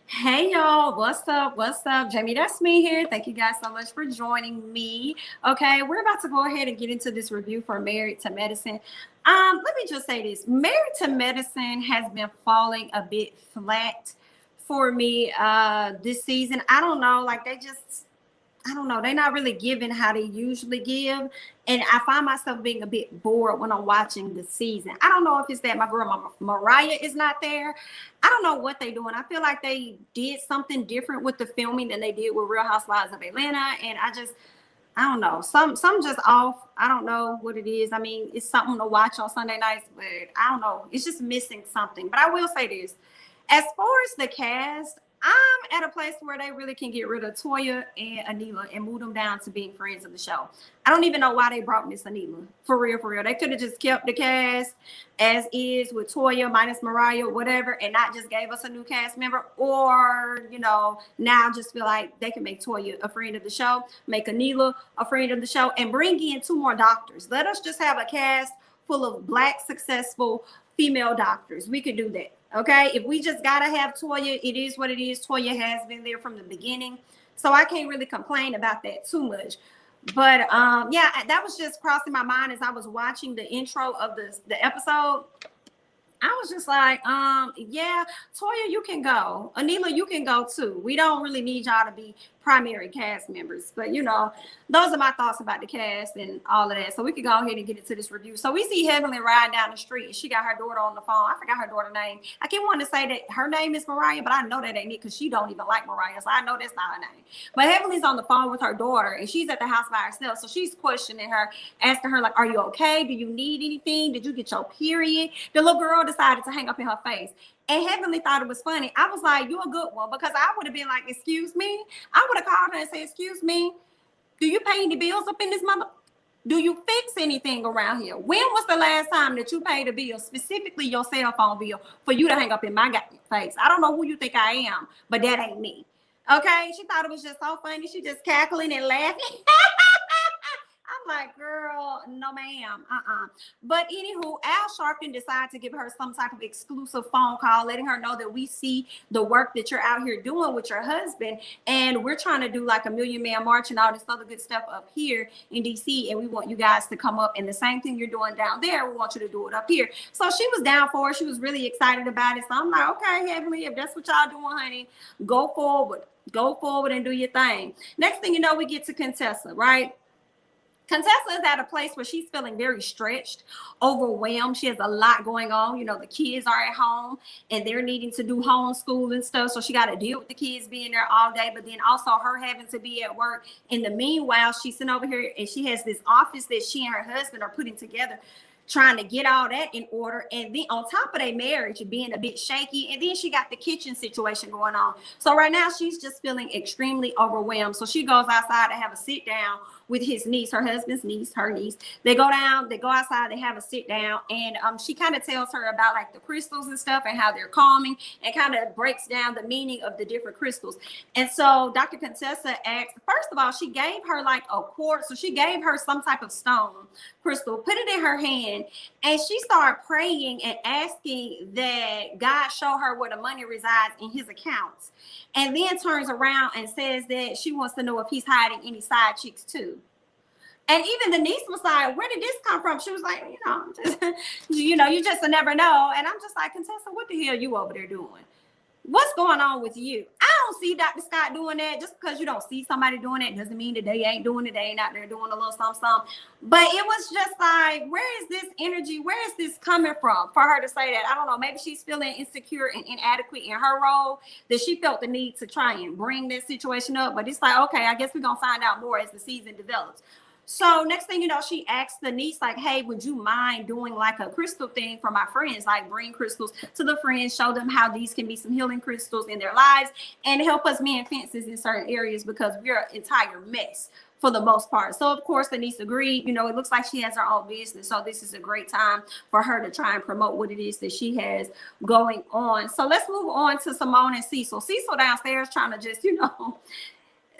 Hey y'all, what's up? What's up? Jamithatsme here. Thank you guys so much for joining me. Okay, we're about to go ahead and get into this review for Married to Medicine. Let me just say this. Married to Medicine has been falling a bit flat for me this season. I don't know, like I don't know. They're not really giving how they usually give. And I find myself being a bit bored when I'm watching the season. I don't know if it's that my girl Mariah is not there. I don't know what they're doing. I feel like they did something different with the filming than they did with Real Housewives of Atlanta. And I don't know. Some just off. I don't know what it is. I mean, it's something to watch on Sunday nights, but I don't know. It's just missing something. But I will say this. As far as the cast, I'm at a place where they really can get rid of Toya and Anila and move them down to being friends of the show. I don't even know why they brought Miss Anila. For real, for real. They could have just kept the cast as is with Toya minus Mariah, whatever, and not just gave us a new cast member. Or, now just feel like they can make Toya a friend of the show, make Anila a friend of the show, and bring in two more doctors. Let us just have a cast full of Black, successful female doctors. We could do that. Okay, if we just gotta have Toya, it is what it is. Toya has been there from the beginning, so I can't really complain about that too much. But yeah, that was just crossing my mind as I was watching the intro of the episode. I was just like, yeah, Toya, you can go. Anila, you can go too. We don't really need y'all to be primary cast members. But those are my thoughts about the cast and all of that. So we could go ahead and get into this review. So we see Heavenly riding down the street and she got her daughter on the phone. I forgot her daughter's name. I keep wanting to say that her name is Mariah, but I know that ain't it because she don't even like Mariah. So I know that's not her name. But Heavenly's on the phone with her daughter and she's at the house by herself. So she's questioning her, asking her, like, are you okay? Do you need anything? Did you get your period? The little girl decided to hang up in her face. And Heavenly thought it was funny. I was like, you a good one, because I would have been like, excuse me. I would have called her and said, excuse me, do you pay any bills up in this mother? Do you fix anything around here? When was the last time that you paid a bill, specifically your cell phone bill, for you to hang up in my face? I don't know who you think I am, but that ain't me. Okay? She thought it was just so funny. She just cackling and laughing. I'm like, girl, no ma'am, But anywho, Al Sharpton decided to give her some type of exclusive phone call, letting her know that we see the work that you're out here doing with your husband, and we're trying to do like a Million Man March and all this other good stuff up here in DC, and we want you guys to come up, and the same thing you're doing down there, we want you to do it up here. So she was down for it. She was really excited about it. So I'm like, okay, Heavenly, if that's what y'all doing, honey, go forward. Go forward and do your thing. Next thing you know, we get to Contessa, right? Contessa is at a place where she's feeling very stretched, overwhelmed. She has a lot going on. The kids are at home and they're needing to do homeschool and stuff. So she got to deal with the kids being there all day, but then also her having to be at work. In the meanwhile, she's sitting over here and she has this office that she and her husband are putting together, trying to get all that in order. And then on top of their marriage being a bit shaky, and then she got the kitchen situation going on. So right now she's just feeling extremely overwhelmed. So she goes outside to have a sit down with his niece, her husband's niece, her niece. They go outside, they have a sit down, and she kind of tells her about like the crystals and stuff and how they're calming, and kind of breaks down the meaning of the different crystals. And so Dr. Contessa asked, first of all, she gave her like a quartz, so she gave her some type of stone crystal, put it in her hand, and she started praying and asking that God show her where the money resides in his accounts. And then turns around and says that she wants to know if he's hiding any side chicks too. And even the niece was like, where did this come from? She was like, you just never know. And I'm just like, Contessa, what the hell you over there doing? What's going on with you? I don't see Dr. Scott doing that. Just because you don't see somebody doing it doesn't mean that they ain't doing it. They ain't out there doing a little something. But it was just like, where is this energy? Where is this coming from for her to say that? I don't know. Maybe she's feeling insecure and inadequate in her role, that she felt the need to try and bring this situation up. But it's like, okay, I guess we're going to find out more as the season develops. So next thing you know, she asked the niece, like, hey, would you mind doing like a crystal thing for my friends? Like, bring crystals to the friends, show them how these can be some healing crystals in their lives, and help us mend fences in certain areas, because we're an entire mess for the most part. So of course the niece agreed. It looks like she has her own business, so this is a great time for her to try and promote what it is that she has going on. So let's move on to Simone and Cecil. Cecil downstairs trying to just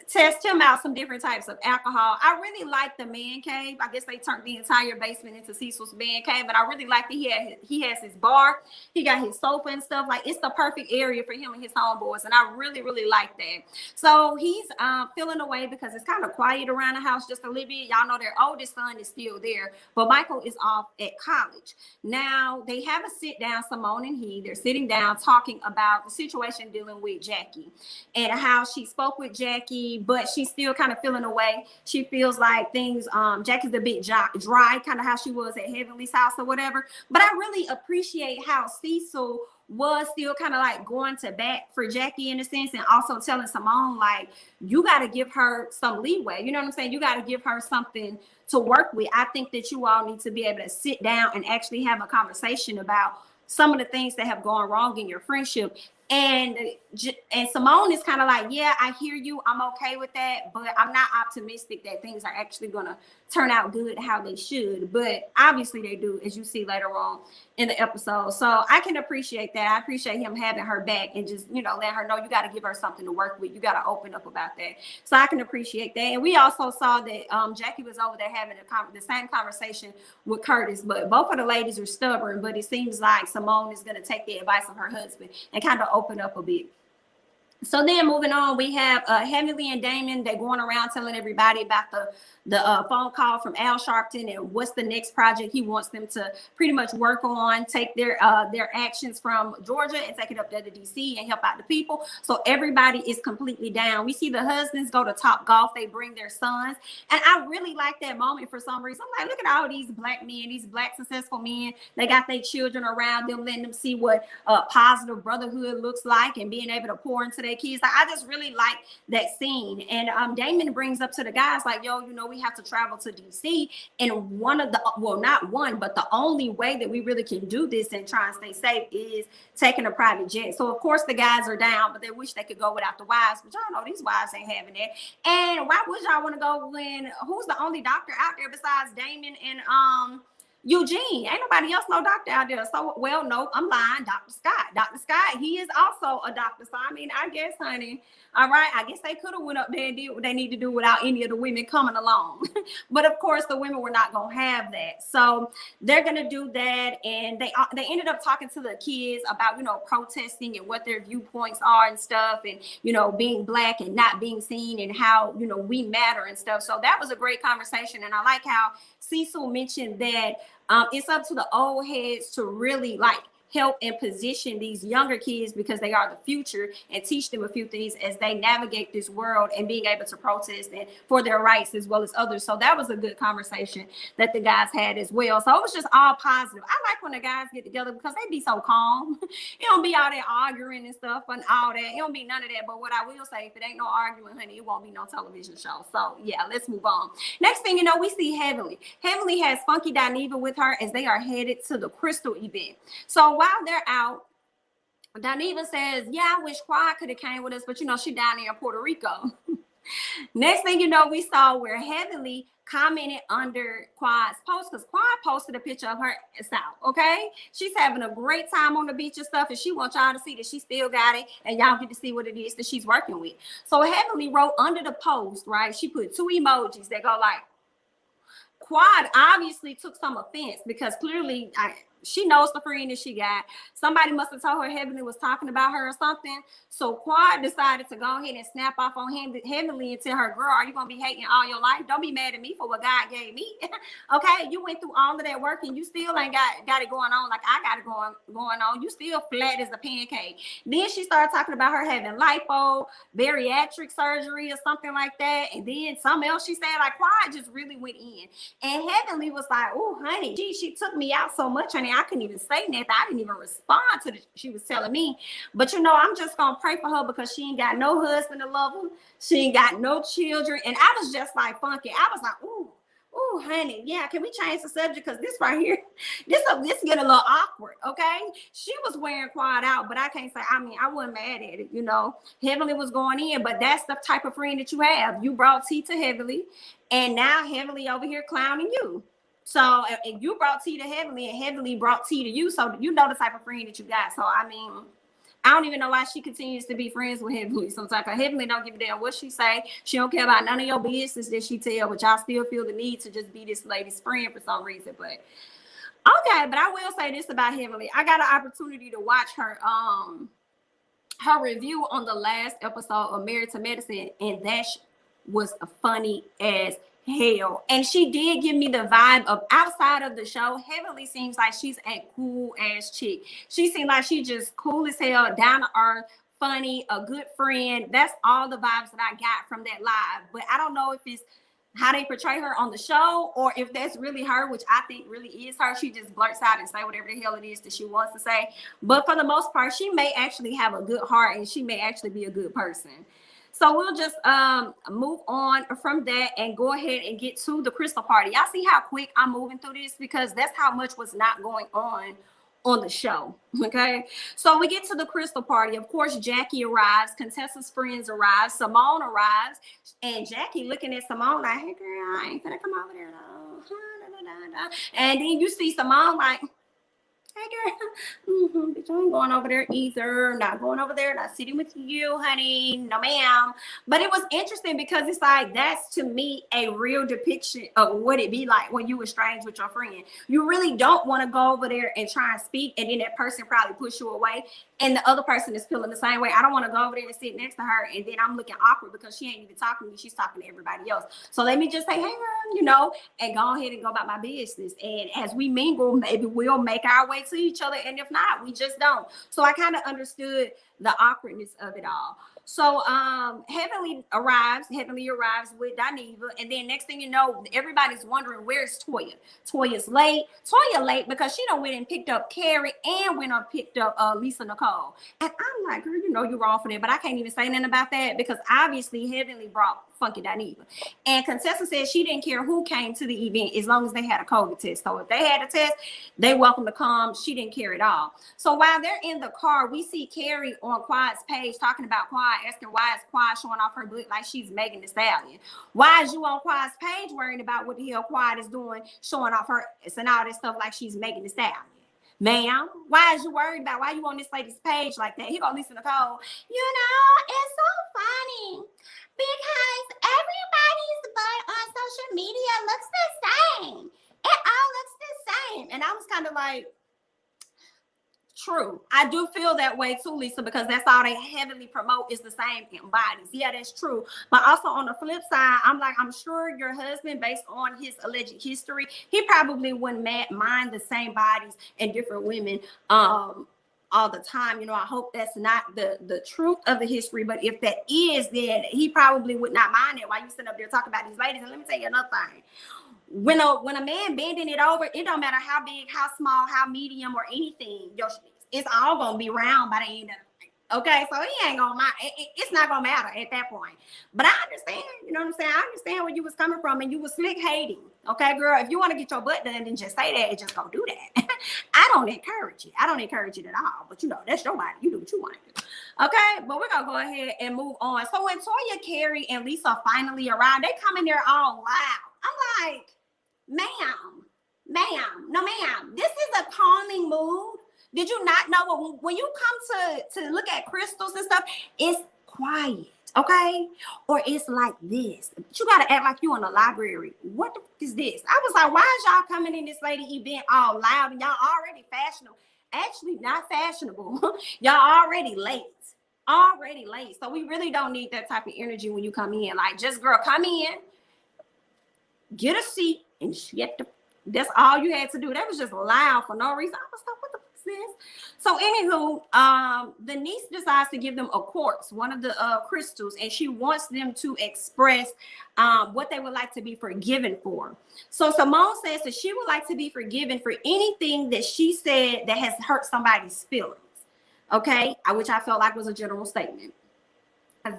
test him out some different types of alcohol. I really like the man cave. I guess they turned the entire basement into Cecil's man cave, but I really like that he has his bar. He got his sofa and stuff. Like, it's the perfect area for him and his homeboys, and I really, really like that. So he's feeling away because it's kind of quiet around the house just a little bit. Y'all know their oldest son is still there, but Michael is off at college. Now they have a sit down, Simone and they're sitting down talking about the situation dealing with Jackie and how she spoke with Jackie, but she's still kind of feeling away. She feels like things, Jackie's a bit dry, kind of how she was at Heavenly's house or whatever. But I really appreciate how Cecil was still kind of like going to bat for Jackie in a sense, and also telling Simone, like, you got to give her some leeway. You know what I'm saying? You got to give her something to work with. I think that you all need to be able to sit down and actually have a conversation about some of the things that have gone wrong in your friendship. And Simone is kind of like, yeah, I hear you. I'm okay with that, but I'm not optimistic that things are actually going to turn out good how they should. But obviously they do, as you see later on in the episode. So I can appreciate that. I appreciate him having her back and just, you know, letting her know you got to give her something to work with. You got to open up about that. So I can appreciate that. And we also saw that Jackie was over there having the same conversation with Curtis, but both of the ladies are stubborn. But it seems like Simone is going to take the advice of her husband and kind of open up a bit. So then moving on, we have Heavenly and Damon. They're going around telling everybody about the phone call from Al Sharpton and what's the next project he wants them to pretty much work on, take their actions from Georgia and take it up there to DC and help out the people. So everybody is completely down. We see the husbands go to Top Golf. They bring their sons. And I really like that moment for some reason. I'm like, look at all these black men, these black successful men. They got their children around them, letting them see what positive brotherhood looks like and being able to pour into their kids. Like, I just really like that scene. And Damon brings up to the guys like, yo, you know, we have to travel to DC, and one of the, well, not one, but the only way that we really can do this and try and stay safe is taking a private jet. So of course the guys are down, but they wish they could go without the wives, but y'all know these wives ain't having that. And why would y'all want to go when who's the only doctor out there besides Damon and Eugene? Ain't nobody else no doctor out there. So, well, no, I'm lying. Dr. Scott. Dr. Scott, he is also a doctor. So, I mean, I guess, honey, all right, I guess they could have went up there and did what they need to do without any of the women coming along. But, of course, the women were not going to have that. So, they're going to do that. And they ended up talking to the kids about, you know, protesting and what their viewpoints are and stuff. And, you know, being black and not being seen and how, you know, we matter and stuff. So, that was a great conversation. And I like how Cecil mentioned that it's up to the old heads to really like help and position these younger kids, because they are the future, and teach them a few things as they navigate this world and being able to protest and for their rights as well as others. So that was a good conversation that the guys had as well. So it was just all positive. I like when the guys get together because they be so calm. It don't be all that arguing and stuff and all that. It don't be none of that. But what I will say, if it ain't no arguing, honey, it won't be no television show. So yeah, let's move on. Next thing you know, we see Heavenly. Heavenly has Funky Dineva with her as they are headed to the Crystal event. So while they're out, Dineva says, yeah, I wish Quad could have came with us, but you know, she down there in Puerto Rico. Next thing you know, we saw where Heavenly commented under Quad's post, because Quad posted a picture of her south. Okay, she's having a great time on the beach and stuff, and she wants y'all to see that she still got it, and y'all get to see what it is that she's working with. So Heavenly wrote under the post, right? She put two emojis that go like, Quad obviously took some offense because clearly she knows the friend that she got. Somebody must have told her Heavenly was talking about her or something. So Quad decided to go ahead and snap off on Heavenly and tell her, girl, are you going to be hating all your life? Don't be mad at me for what God gave me. Okay, you went through all of that work and you still ain't got it going on like I got it going on. You still flat as a pancake. Then she started talking about her having lipo, bariatric surgery or something like that. And then something else she said, like Quad just really went in. And Heavenly was like, oh, honey, gee, she took me out so much, honey. I couldn't even say nothing. I didn't even respond to she was telling me. But, you know, I'm just going to pray for her because she ain't got no husband to love her. She ain't got no children. And I was just like, Funky. I was like, ooh, honey, yeah, can we change the subject? Because this right here, this get a little awkward, okay? She was wearing Quad out, but I can't say, I mean, I wasn't mad at it, you know. Heavenly was going in, but that's the type of friend that you have. You brought tea to Heavenly, and now Heavenly over here clowning you. So and you brought tea to Heavenly, and Heavenly brought tea to you. So you know the type of friend that you got. So I mean, I don't even know why she continues to be friends with Heavenly sometimes. Cause Heavenly don't give a damn what she say. She don't care about none of your business that she tell, but y'all still feel the need to just be this lady's friend for some reason. But okay, but I will say this about Heavenly. I got an opportunity to watch her review on the last episode of Married to Medicine, and that was funny as hell. And she did give me the vibe of outside of the show, Heavenly seems like she's a cool ass chick. She seems like she just cool as hell, down to earth, funny, a good friend. That's all the vibes that I got from that live. But I don't know if it's how they portray her on the show or if that's really her, which I think really is her. She just blurts out and say whatever the hell it is that she wants to say. But for the most part, she may actually have a good heart and she may actually be a good person. So we'll just move on from that and go ahead and get to the crystal party. Y'all see how quick I'm moving through this because that's how much was not going on the show. Okay, so we get to the crystal party. Of course, Jackie arrives, Contessa's friends arrive, Simone arrives, and Jackie looking at Simone like, hey girl, I ain't gonna come over there though. And then you see Simone like, hey girl, bitch, I ain't going over there either. Not going over there, not sitting with you, honey. No, ma'am. But it was interesting because it's like that's to me a real depiction of what it be like when you estranged with your friend. You really don't want to go over there and try and speak, and then that person probably push you away, and the other person is feeling the same way. I don't want to go over there and sit next to her, and then I'm looking awkward because she ain't even talking to me. She's talking to everybody else. So let me just say, hey girl, and go ahead and go about my business. And as we mingle, maybe we'll make our way to each other, and if not, we just don't. So I kind of understood the awkwardness of it all. So Heavenly arrives with Dineva, and then next thing you know, everybody's wondering where's Toya. Toya late because she done went and picked up Carrie and went and picked up Lisa Nicole. And I'm like, girl, you're wrong for that, but I can't even say nothing about that because obviously Heavenly brought Funky Dineva. And Contessa said she didn't care who came to the event as long as they had a COVID test. So if they had a test, they welcome to come. She didn't care at all. So while they're in the car, we see Carrie on Quiet's page talking about Quiet, asking why is Quiet showing off her butt like she's Megan Thee Stallion. Why is you on Quiet's page worrying about what the hell Quiet is doing, showing off her and all this stuff like she's Megan Thee Stallion? Ma'am, why is you worried about why you on this lady's page like that? He gonna listen to Cole. It's so funny because everybody's butt on social media looks the same. It all looks the same. And I was kind of like, true. I do feel that way too, Lisa, because that's all they heavily promote is the same bodies. Yeah, that's true. But also on the flip side, I'm like, I'm sure your husband, based on his alleged history, he probably wouldn't mind the same bodies and different women all the time. I hope that's not the truth of the history, but if that is, then he probably would not mind it while you sitting up there talking about these ladies. And let me tell you another thing. When a man bending it over, it don't matter how big, how small, how medium, or anything, it's all gonna be round by the end of the thing. Okay, so he ain't gonna mind. It's not gonna matter at that point. But I understand, you know what I'm saying? I understand where you was coming from, and you was slick hating. Okay, girl, if you want to get your butt done, then just say that and just go do that. I don't encourage it. I don't encourage it at all. But that's your body. You do what you want to do. Okay, but we're gonna go ahead and move on. So when Toya, Carrie, and Lisa finally arrive, they come in there all loud. I'm like, ma'am, no ma'am. This is a calming mood. Did you not know when you come to look at crystals and stuff, it's quiet, okay? Or it's like this. But you gotta act like you in the library. What the fuck is this? I was like, why is y'all coming in this lady event all loud and y'all already fashionable? Actually, not fashionable. Y'all already late. So we really don't need that type of energy when you come in. Like, just girl, come in, get a seat, and that's all you had to do. That was just loud for no reason. I was like, what the fuck is this? So anywho, the niece decides to give them a quartz, one of the crystals, and she wants them to express what they would like to be forgiven for. So Simone says that she would like to be forgiven for anything that she said that has hurt somebody's feelings. Okay, which I felt like was a general statement.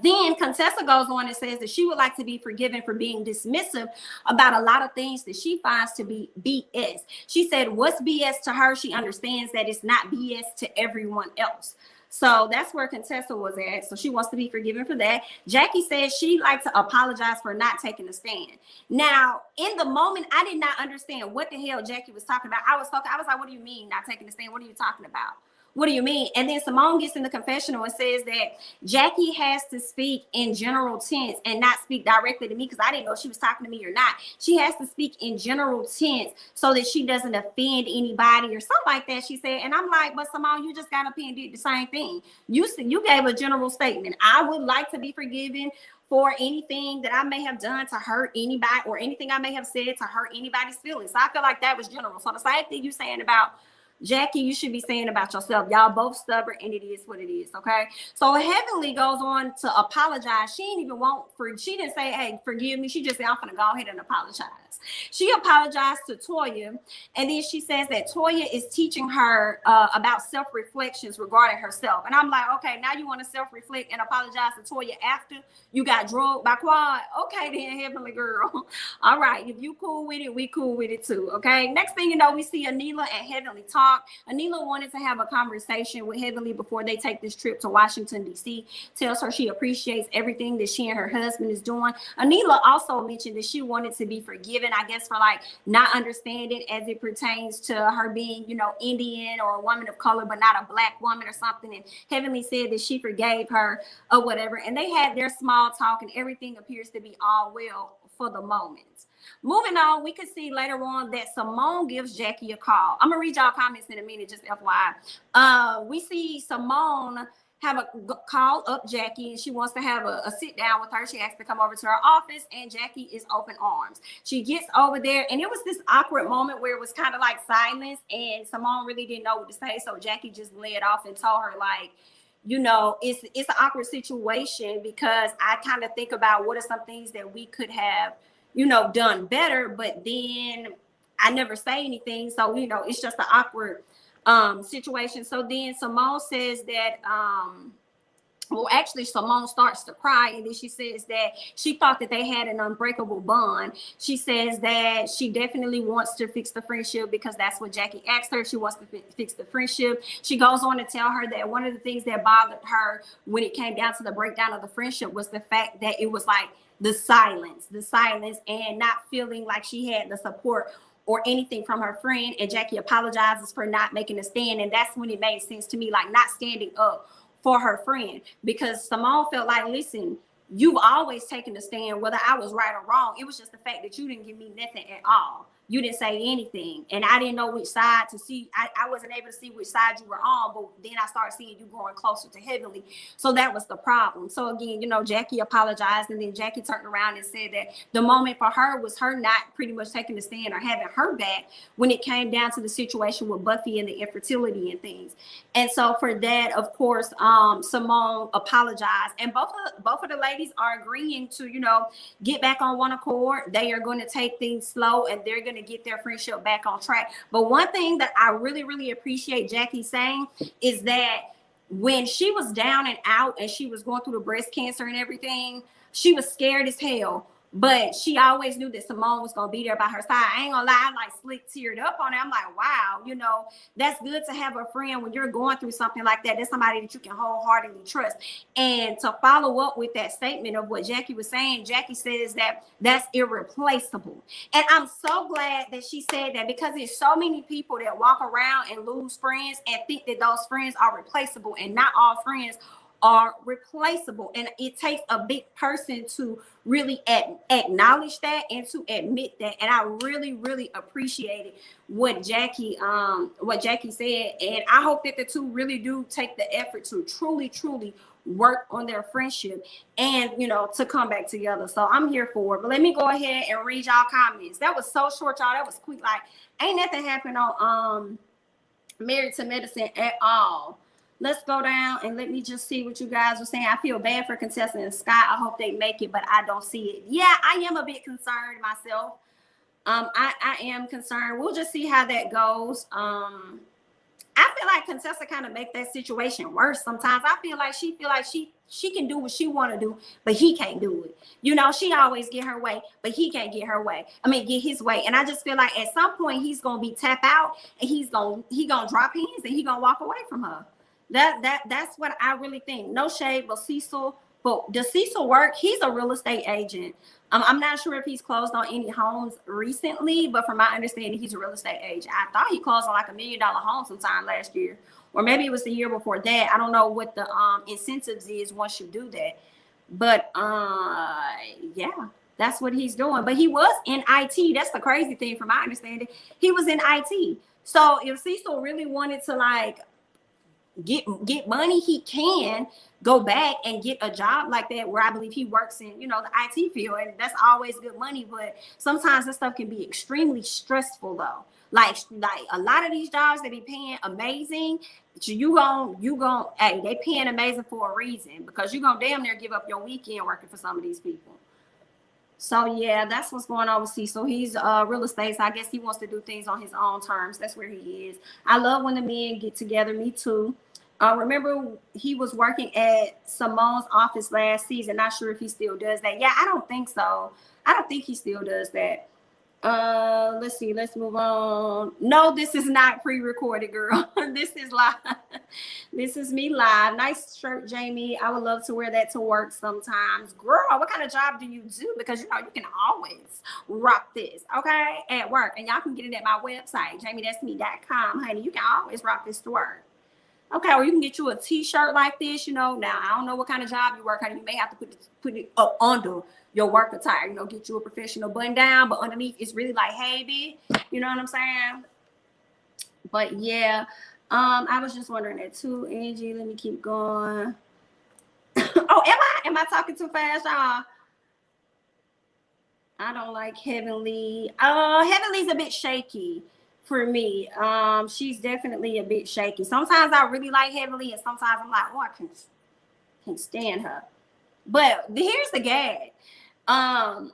Then Contessa goes on and says that she would like to be forgiven for being dismissive about a lot of things that she finds to be BS. She said what's BS to her, she understands that it's not BS to everyone else. So that's where Contessa was at. So she wants to be forgiven for that. Jackie says she'd like to apologize for not taking a stand. Now, in the moment, I did not understand what the hell Jackie was talking about. I was like, what do you mean not taking a stand? What are you talking about? What do you mean? And then Simone gets in the confessional and says that Jackie has to speak in general tense and not speak directly to me, because I didn't know if she was talking to me or not. She has to speak in general tense so that she doesn't offend anybody or something like that, she said. And I'm like, but Simone, you just got up here and did the same thing. You gave a general statement. I would like to be forgiven for anything that I may have done to hurt anybody, or anything I may have said to hurt anybody's feelings. So I feel like that was general. So the same thing you saying about Jackie, you should be saying about yourself. Y'all both stubborn, and it is what it is, okay? So Heavenly goes on to apologize. She didn't even she didn't say, hey, forgive me. She just said, I'm gonna go ahead and apologize. She apologized to Toya, and then she says that Toya is teaching her about self-reflections regarding herself. And I'm like, okay, now you want to self-reflect and apologize to Toya after you got drugged by Quad? Okay, then, Heavenly girl. All right, if you cool with it, we cool with it too, okay? Next thing you know, we see Anila and Heavenly talk. Anila wanted to have a conversation with Heavenly before they take this trip to Washington, D.C. Tells her she appreciates everything that she and her husband is doing. Anila also mentioned that she wanted to be forgiven, I guess, for like not understanding as it pertains to her being, you know, Indian or a woman of color, but not a black woman or something. And Heavenly said that she forgave her or whatever. And they had their small talk, and everything appears to be all well for the moment. Moving on, we could see later on that Simone gives Jackie a call. I'm gonna read y'all comments in a minute, just FYI. We see Simone have a call up Jackie, and she wants to have a sit down with her. She asked to come over to her office, and Jackie is open arms. She gets over there, and it was this awkward moment where it was kind of like silence, and Simone really didn't know what to say. So Jackie just led off and told her, like, you know, it's an awkward situation, because I kind of think about what are some things that we could have, you know, done better, but then I never say anything. So, you know, it's just an awkward situation. So then Simone says that, well, actually, Simone starts to cry, and then she says that she thought that they had an unbreakable bond. She says that she definitely wants to fix the friendship, because that's what Jackie asked her. She wants to fix the friendship. She goes on to tell her that one of the things that bothered her when it came down to the breakdown of the friendship was the fact that it was like the silence, and not feeling like she had the support or anything from her friend. And Jackie apologizes for not making a stand. And that's when it made sense to me, like not standing up for her friend, because Simone felt like, listen, you've always taken a stand, whether I was right or wrong. It was just the fact that you didn't give me nothing at all. You didn't say anything, and I didn't know which side to see. I wasn't able to see which side you were on, but then I started seeing you growing closer to Heavenly. So that was the problem. So again, you know, Jackie apologized, and then Jackie turned around and said that the moment for her was her not pretty much taking a stand or having her back when it came down to the situation with Buffy and the infertility and things. And so for that, of course, Simone apologized, and both of the ladies are agreeing to, you know, get back on one accord. They are going to take things slow, and they're going to get their friendship back on track. But one thing that I really, really appreciate Jackie saying is that when she was down and out and she was going through the breast cancer and everything, she was scared as hell. But she always knew that Simone was going to be there by her side. I ain't gonna lie, I like slick teared up on it. I'm like, wow, you know, that's good to have a friend when you're going through something like that. That's somebody that you can wholeheartedly trust. And to follow up with that statement of what Jackie was saying, Jackie says that that's irreplaceable. And I'm so glad that she said that, because there's so many people that walk around and lose friends and think that those friends are replaceable, and not all friends are replaceable. And it takes a big person to really acknowledge that and to admit that. And I really, really appreciated what Jackie said. And I hope that the two really do take the effort to truly, truly work on their friendship and, you know, to come back together. So I'm here for it. But let me go ahead and read y'all comments. That was so short, y'all. That was quick. Like, ain't nothing happened on Married to Medicine at all. Let's go down and let me just see what you guys are saying. I feel bad for contestant and Scott. I hope they make it, but I don't see it. Yeah, I am a bit concerned myself. I am concerned. We'll just see how that goes. I feel like Contessa kind of make that situation worse sometimes. I feel like she can do what she want to do, but he can't do it. You know, she always get her way, but he can't get her way. I mean, get his way. And I just feel like at some point he's gonna be tap out, and he gonna drop hands, and he gonna walk away from her. That's what I really think. No shade, but Cecil. But does Cecil work? He's a real estate agent. I'm not sure if he's closed on any homes recently, but from my understanding, he's a real estate agent. I thought he closed on like $1 million home sometime last year or maybe it was the year before that. I don't know what the incentives is once you do that, but yeah, that's what he's doing. But he was in IT. That's the crazy thing from my understanding. He was in IT. So if Cecil really wanted to like get money, he can go back and get a job like that, where I believe he works in, you know, the IT field, and that's always good money. But sometimes this stuff can be extremely stressful though. Like a lot of these jobs, they be paying amazing. You gon' hey, they paying amazing for a reason, because you gonna damn near give up your weekend working for some of these people. So yeah, that's what's going on with Cecil. He's real estate, so I guess he wants to do things on his own terms. That's where he is. I love when the men get together. Me too. Remember, he was working at Simone's office last season. Not sure if he still does that. Yeah, I don't think so. I don't think he still does that. Let's see. Let's move on. No, this is not pre-recorded, girl. This is live. This is me live. Nice shirt, Jamie. I would love to wear that to work sometimes. Girl, what kind of job do you do? Because you know you can always rock this, okay, at work. And y'all can get it at my website, jamithatsme.com, honey. You can always rock this to work. Okay, or you can get you a t-shirt like this, you know. Now, I don't know what kind of job you work on. You may have to put it up under your work attire, you know, get you a professional button down, but underneath it's really like, hey, bitch, you know what I'm saying? But yeah, I was just wondering that too, Angie. Let me keep going. Oh, am I talking too fast, y'all? I don't like Heavenly. Heavenly's a bit shaky for me. She's definitely a bit shaky. Sometimes I really like Heavenly, and sometimes I'm like, oh, I can't stand her. But here's the gag. My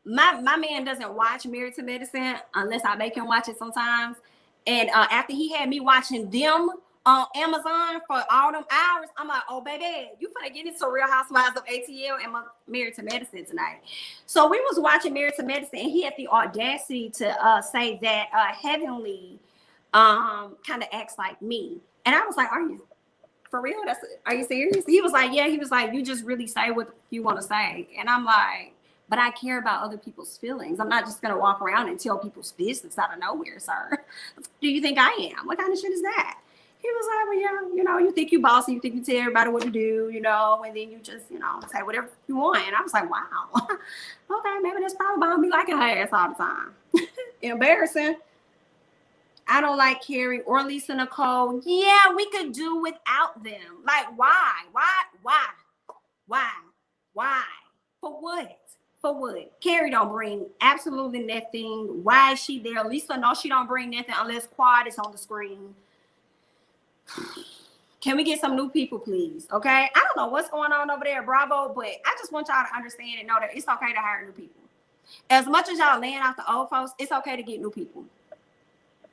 man doesn't watch Married to Medicine unless I make him watch it sometimes. And after he had me watching them on Amazon for all them hours, I'm like, oh baby, you finna get into Real Housewives of ATL and Married to Medicine tonight. So we was watching Married to Medicine, and he had the audacity to say that Heavenly kind of acts like me. And I was like, are you for real? Are you serious? He was like, yeah. He was like, you just really say what you want to say. And I'm like, but I care about other people's feelings. I'm not just going to walk around and tell people's business out of nowhere, sir. Do you think I am? What kind of shit is that? He was like, well, yeah, you know, you think you bossy, you think you tell everybody what to do, you know, and then you just, you know, say whatever you want. And I was like, wow. Okay, maybe that's probably about me liking her ass all the time. Embarrassing. I don't like Carrie or Lisa Nicole. Yeah, we could do without them. Like, why? For what? For what? Carrie don't bring absolutely nothing. Why is she there? Lisa, no, she don't bring nothing unless Quad is on the screen. Can we get some new people, please? Okay. I don't know what's going on over there, Bravo, but I just want y'all to understand and know that it's okay to hire new people. As much as y'all laying out the old folks, it's okay to get new people.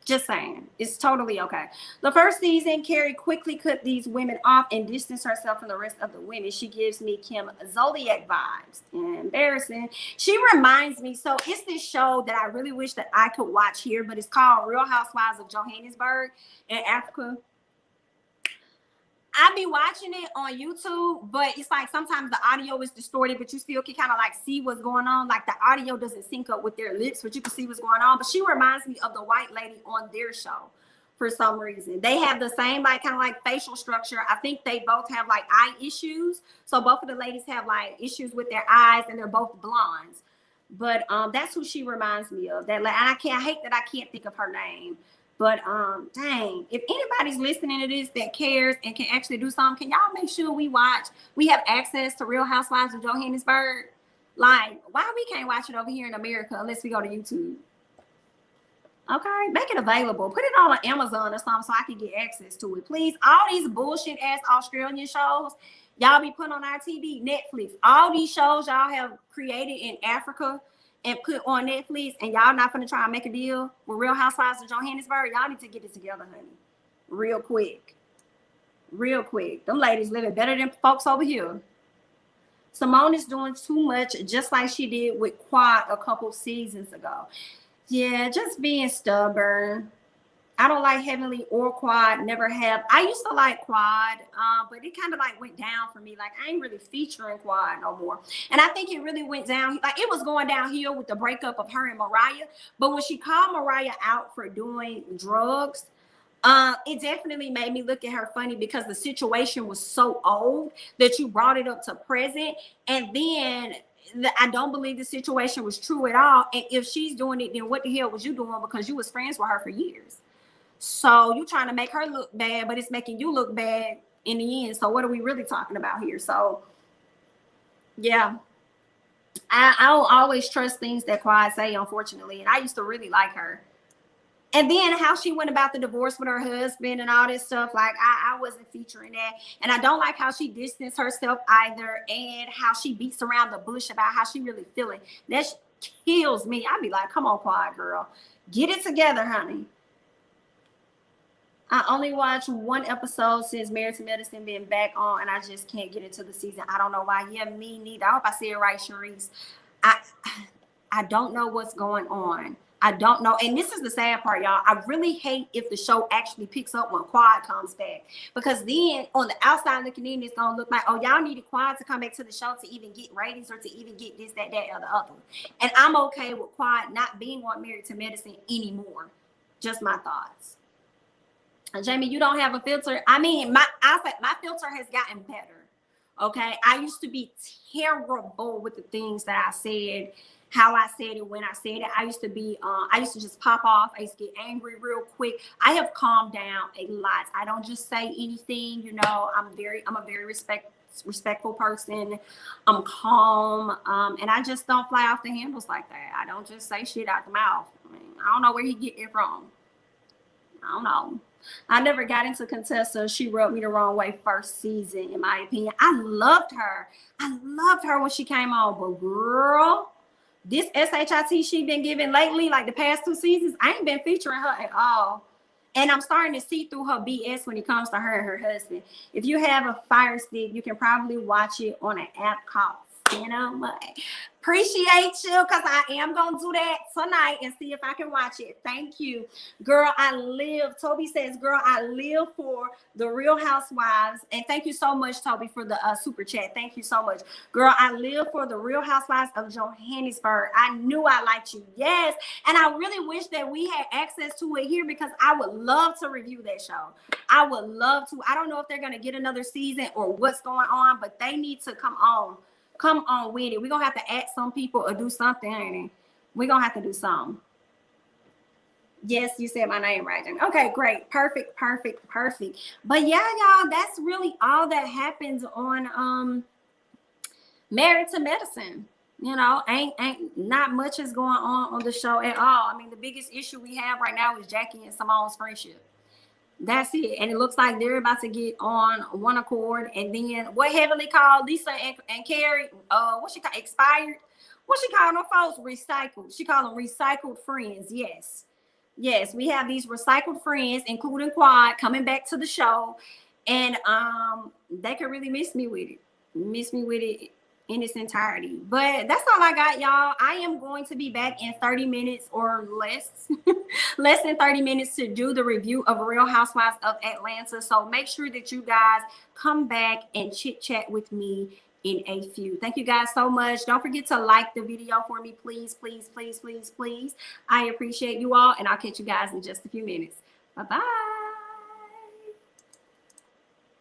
Just saying, it's totally okay. The first season, Carrie quickly cut these women off and distanced herself from the rest of the women. She gives me Kim Zolciak vibes. Embarrassing. She reminds me, so it's this show that I really wish that I could watch here, but it's called Real Housewives of Johannesburg in Africa. I be watching it on YouTube, but it's like sometimes the audio is distorted, but you still can kind of like see what's going on. Like the audio doesn't sync up with their lips, but you can see what's going on. But she reminds me of the white lady on their show for some reason. They have the same like kind of like facial structure. I think they both have like eye issues. So both of the ladies have like issues with their eyes, and they're both blondes. But that's who she reminds me of. That, and I hate that I can't think of her name. But dang, if anybody's listening to this that cares and can actually do something, can y'all make sure we have access to Real Housewives of Johannesburg? Like, why we can't watch it over here in America unless we go to YouTube? Okay, make it available. Put it on Amazon or something so I can get access to it, please. All these bullshit ass Australian shows y'all be putting on our TV, Netflix. All these shows y'all have created in Africa and put on Netflix, and y'all not gonna try and make a deal with Real Housewives of Johannesburg. Y'all need to get it together, honey. Real quick. Them ladies living better than folks over here. Simone is doing too much, just like she did with Quad a couple seasons ago. Yeah, just being stubborn. I don't like Heavenly or Quad, never have. I used to like Quad, but it kind of like went down for me. Like, I ain't really featuring Quad no more. And I think it really went down. Like, it was going downhill with the breakup of her and Mariah. But when she called Mariah out for doing drugs, It definitely made me look at her funny because the situation was so old that you brought it up to present, and then I don't believe the situation was true at all. And if she's doing it, then what the hell was you doing? Because you was friends with her for years. So you trying to make her look bad, but it's making you look bad in the end. So what are we really talking about here? So yeah, I'll always trust things that Quiet say, unfortunately. And I used to really like her. And then how she went about the divorce with her husband and all this stuff, like I wasn't featuring that. And I don't like how she distanced herself either, and how she beats around the bush about how she really feeling. That kills me. I'd be like, come on, Quiet girl, get it together, honey. I only watched one episode since Married to Medicine been back on, and I just can't get into the season. I don't know why. Yeah, me neither. I hope I said it right, Sharice. I don't know what's going on. I don't know. And this is the sad part, y'all. I really hate if the show actually picks up when Quiet comes back. Because then on the outside looking in, it's going to look like, oh, y'all needed Quiet to come back to the show to even get ratings or to even get this, that, or the other. And I'm okay with Quiet not being on Married to Medicine anymore. Just my thoughts. Jamie, you don't have a filter. I mean, my filter has gotten better. Okay. I used to be terrible with the things that I said, how I said it, when I said it. I used to just pop off. I used to get angry real quick. I have calmed down a lot. I don't just say anything, you know. I'm a very respectful person. I'm calm. And I just don't fly off the handles like that. I don't just say shit out the mouth. I mean, I don't know where he get it from. I don't know. I never got into Contessa. She rubbed me the wrong way first season, in my opinion. I loved her. I loved her when she came on. But girl, this SHIT she been giving lately, like the past 2 seasons, I ain't been featuring her at all. And I'm starting to see through her BS when it comes to her and her husband. If you have a Fire Stick, you can probably watch it on an app called Cinema. Appreciate you, because I am going to do that tonight and see if I can watch it. Thank you. Girl, I live. Toby says, girl, I live for the Real Housewives. And thank you so much, Toby, for the super chat. Thank you so much. Girl, I live for the Real Housewives of Johannesburg. I knew I liked you. Yes. And I really wish that we had access to it here, because I would love to review that show. I would love to. I don't know if they're going to get another season or what's going on, but they need to come on. Come on with it. We're going to have to add some people or do something, ain't it? We're going to have to do something. Yes, you said my name right. Okay, great. Perfect. But yeah, y'all, that's really all that happens on Married to Medicine. You know, ain't not much is going on the show at all. I mean, the biggest issue we have right now is Jackie and Simone's friendship. That's it. And it looks like they're about to get on one accord. And then what Heavenly called Lisa and Carrie, what she call expired? What she call them folks? Recycled. She call them recycled friends. Yes. Yes, we have these recycled friends, including Quad, coming back to the show. And they could really miss me with it in its entirety. But that's all I got, y'all. I am going to be back in 30 minutes or less less than 30 minutes to do the review of Real Housewives of Atlanta. So make sure that you guys come back and chit chat with me in a few. Thank you guys so much. Don't forget to like the video for me, please. I appreciate you all, and I'll catch you guys in just a few minutes. Bye-bye.